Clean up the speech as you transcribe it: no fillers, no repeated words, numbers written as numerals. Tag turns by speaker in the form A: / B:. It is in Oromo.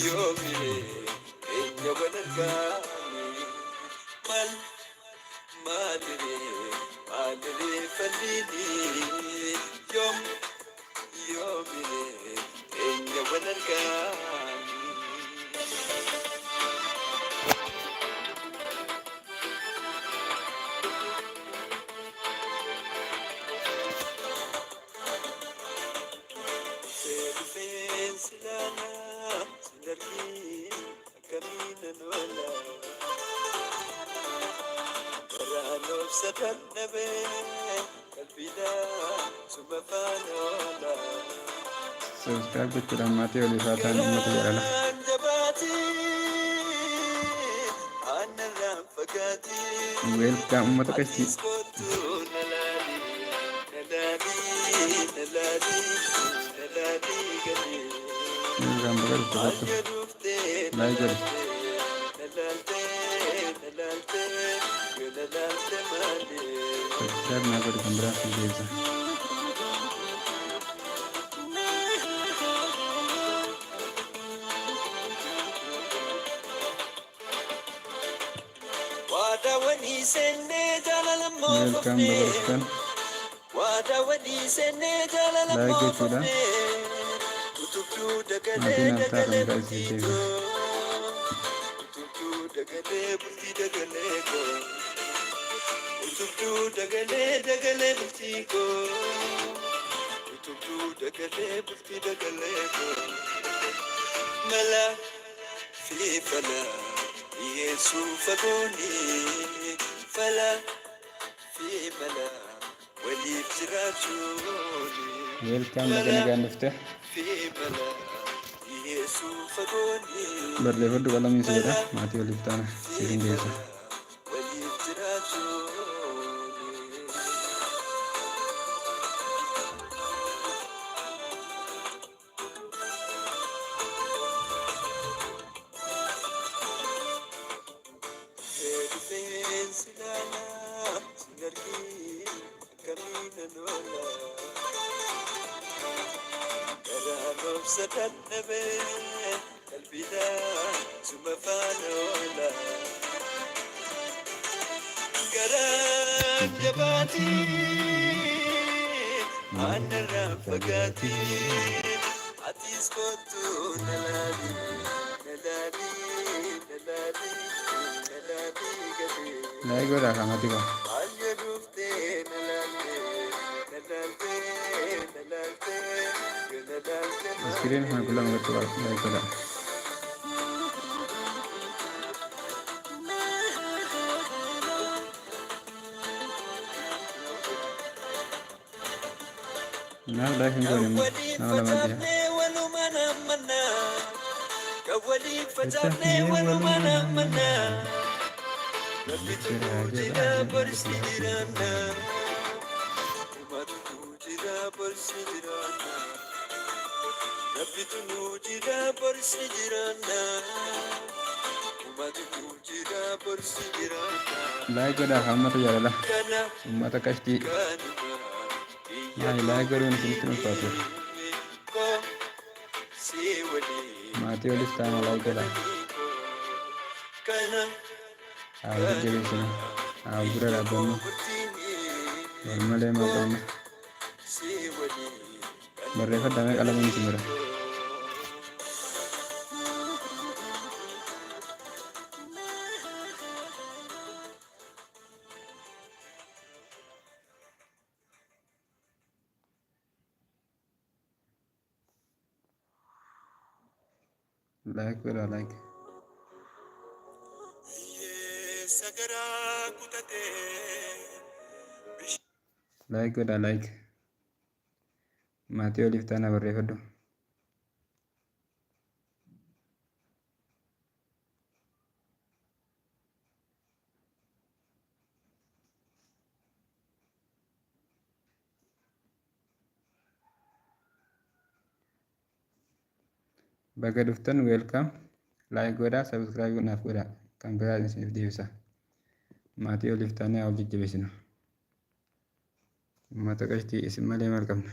A: yoomire enya walargaani mal maalire fallini yoomire enya walargaani.
B: Subscribe gochuudhaan maatii olii faataan uummata jaalala. Welcome uummata qashtii. Kan bakka dhuftu laayik godhi. Subscribe naa godhi kan biraaf ni deebisa. Welcome bakka dhuftan. Laayik gochuudhaan maatiin hartaa kan biraa isin deebisa.
A: Mala fi fala Yesu fagoni fala fi mala walif jirachuni.
B: Welcome bakka nagaan dhufte.
A: Fi mala Yesu fagoni
B: Barreeffadhu qalamii seera maatii oliif taana siin deebisa.
A: walif jirachuni.
B: Laayik godhaa kan maatii qaba. Iskiriin kana qullaa magatti laayik godhaa. Naaf laayik hin goone nama lama jiha. Laayik godhaa kan uummata jaalala. Uummata qashtii. Laayik godhuun isinitti ulfaatu. Maatii oliif taana laayik godhaa. Haa jajjabeessina. Haa bira dhaabbannu. Wal malee maal qabna. Barreeffadhaa mee qalama miti bira. Laayik godhaa laayik. Laayik godhaa laayik. Maatii oliif taana barreeffadhu. Bakka dhuftan welcome. Laayik godhaa, subscribe naaf godhaa. Kan biraa isiniif deebisa. Maatii oliif taanee haa wal jajjabeessinu. Uummata qashtii isin malee maal qabna.